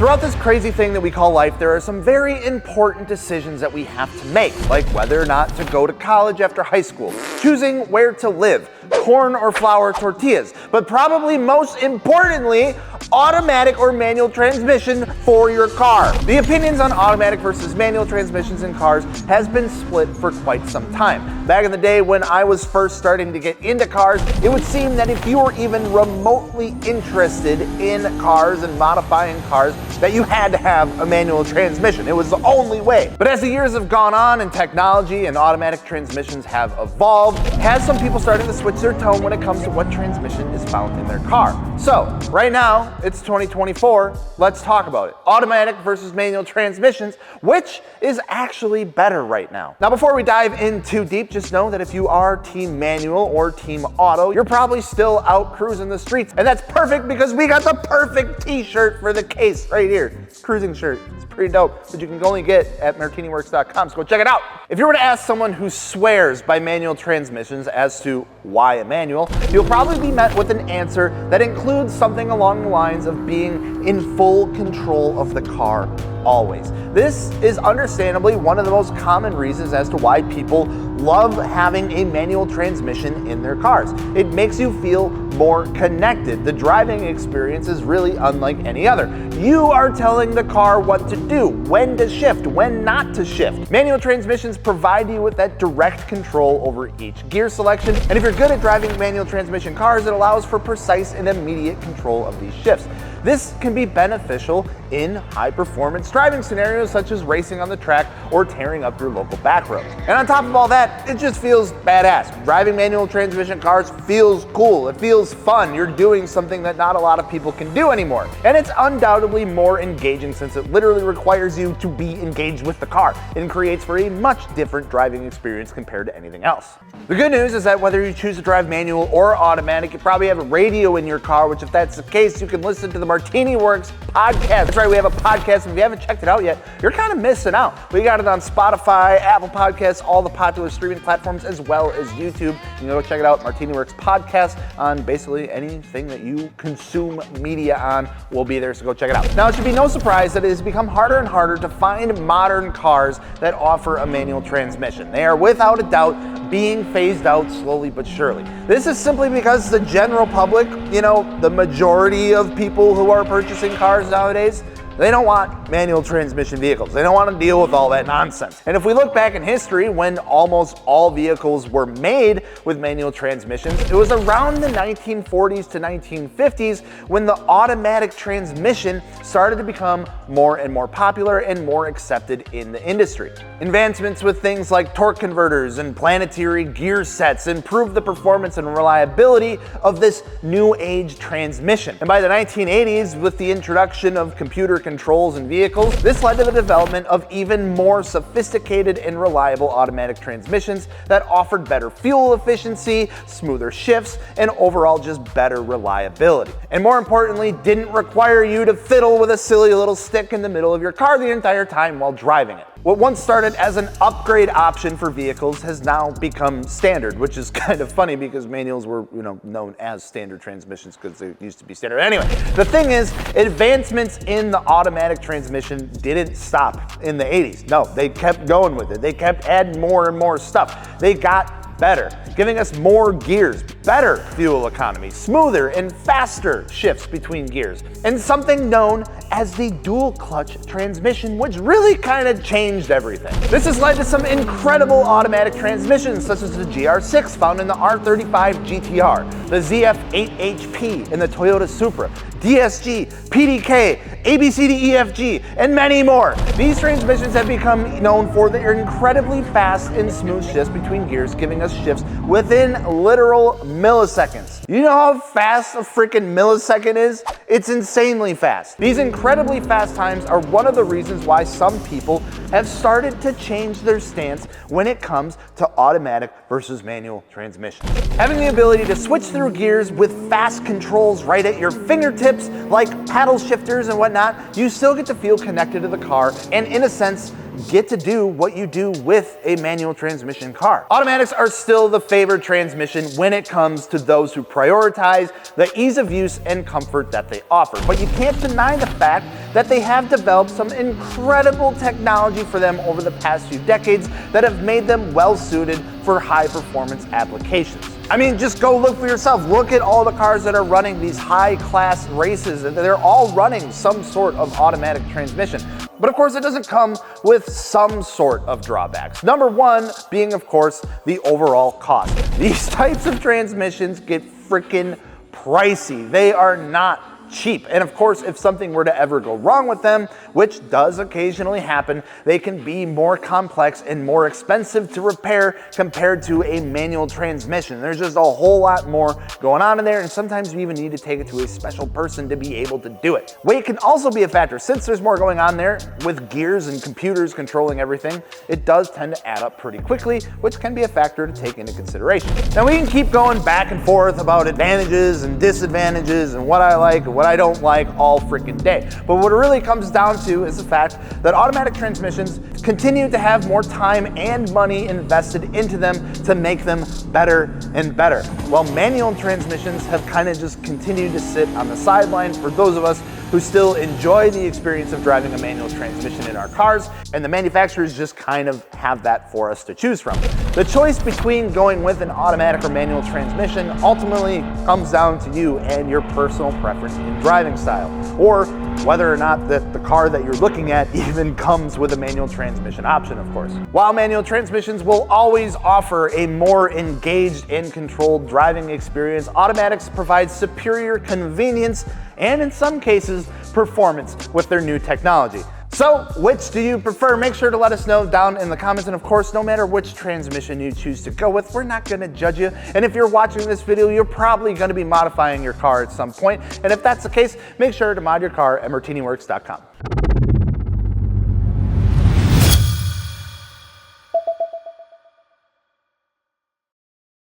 Throughout this crazy thing that we call life, there are some very important decisions that we have to make, like whether or not to go to college after high school, choosing where to live, corn or flour tortillas, but probably most importantly, automatic or manual transmission for your car. The opinions on automatic versus manual transmissions in cars has been split for quite some time. Back in the day when I was first starting to get into cars, it would seem that if you were even remotely interested in cars and modifying cars, that you had to have a manual transmission. It was the only way. But as the years have gone on and technology and automatic transmissions have evolved, has some people started to switch their tone when it comes to what transmission is found in their car. So, right now, it's 2024, let's talk about it. Automatic versus manual transmissions, which is actually better right now. Now, before we dive in too deep, just know that if you are team manual or team auto, you're probably still out cruising the streets. And that's perfect because we got the perfect t-shirt for the case right here. Cruising shirt. It's pretty dope, but you can only get at Martiniworks.com, so go check it out. If you were to ask someone who swears by manual transmissions as to why a manual, you'll probably be met with an answer that includes something along the lines of being in full control of the car always. This is understandably one of the most common reasons as to why people love having a manual transmission in their cars. It makes you feel more connected. The driving experience is really unlike any other. You are telling the car what to do, when to shift, when not to shift. Manual transmissions provide you with that direct control over each gear selection, and if you're good at driving manual transmission cars, it allows for precise and immediate control of these shifts. This can be beneficial in high-performance driving scenarios such as racing on the track or tearing up your local back roads. And on top of all that, it just feels badass. Driving manual transmission cars feels cool. It feels fun. You're doing something that not a lot of people can do anymore. And it's undoubtedly more engaging since it literally requires you to be engaged with the car and creates for a much different driving experience compared to anything else. The good news is that whether you choose to drive manual or automatic, you probably have a radio in your car, which if that's the case, you can listen to the Martiniworks Podcast. That's right, we have a podcast, and if you haven't checked it out yet, you're kind of missing out. We got it on Spotify, Apple Podcasts, all the popular streaming platforms, as well as YouTube. You can go check it out, Martiniworks Podcast, on basically anything that you consume media on will be there, so go check it out. Now, it should be no surprise that it has become harder and harder to find modern cars that offer a manual transmission. They are without a doubt being phased out slowly but surely. This is simply because the general public, the majority of people who are purchasing cars nowadays, they don't want manual transmission vehicles. They don't want to deal with all that nonsense. And if we look back in history when almost all vehicles were made with manual transmissions, it was around the 1940s to 1950s when the automatic transmission started to become more and more popular and more accepted in the industry. Advancements with things like torque converters and planetary gear sets improved the performance and reliability of this new age transmission. And by the 1980s, with the introduction of computer controls in vehicles, this led to the development of even more sophisticated and reliable automatic transmissions that offered better fuel efficiency, smoother shifts, and overall just better reliability. And more importantly, didn't require you to fiddle with a silly little stick in the middle of your car the entire time while driving it. What once started as an upgrade option for vehicles has now become standard, which is kind of funny because manuals were, known as standard transmissions because they used to be standard. Anyway, the thing is, advancements in the automatic transmission didn't stop in the 80s. No, they kept going with it. They kept adding more and more stuff. They got better, giving us more gears, better fuel economy, smoother and faster shifts between gears, and something known as the dual clutch transmission, which really kind of changed everything. This has led to some incredible automatic transmissions such as the GR6 found in the R35 GTR, the ZF8HP in the Toyota Supra, DSG, PDK, ABCDEFG, and many more. These transmissions have become known for their incredibly fast and smooth shifts between gears, giving us shifts within literal milliseconds. You know how fast a freaking millisecond is? It's insanely fast. These incredibly fast times are one of the reasons why some people have started to change their stance when it comes to automatic versus manual transmissions. Having the ability to switch through gears with fast controls right at your fingertips, like paddle shifters and whatnot, you still get to feel connected to the car and, in a sense, get to do what you do with a manual transmission car. Automatics are still the favored transmission when it comes to those who prioritize the ease of use and comfort that they offer. But you can't deny the fact that they have developed some incredible technology for them over the past few decades that have made them well suited for high performance applications. I mean, just go look for yourself. Look at all the cars that are running these high class races, and they're all running some sort of automatic transmission. But of course, it doesn't come with some sort of drawbacks. Number one being, of course, the overall cost. These types of transmissions get freaking pricey. They are not cheap. And of course, if something were to ever go wrong with them, which does occasionally happen, they can be more complex and more expensive to repair compared to a manual transmission. There's just a whole lot more going on in there, and sometimes you even need to take it to a special person to be able to do it. Weight can also be a factor. Since there's more going on there with gears and computers controlling everything, it does tend to add up pretty quickly, which can be a factor to take into consideration. Now, we can keep going back and forth about advantages and disadvantages and what I like and what I don't like all freaking day. But what it really comes down to is the fact that automatic transmissions continue to have more time and money invested into them to make them better and better, while manual transmissions have kind of just continued to sit on the sideline for those of us who still enjoy the experience of driving a manual transmission in our cars, and the manufacturers just kind of have that for us to choose from. The choice between going with an automatic or manual transmission ultimately comes down to you and your personal preference in driving style, or whether or not the car that you're looking at even comes with a manual transmission option, of course. While manual transmissions will always offer a more engaged and controlled driving experience, automatics provide superior convenience and, in some cases, performance with their new technology. So, which do you prefer? Make sure to let us know down in the comments, and of course, no matter which transmission you choose to go with, we're not gonna judge you. And if you're watching this video, you're probably gonna be modifying your car at some point. And if that's the case, make sure to mod your car at Martiniworks.com.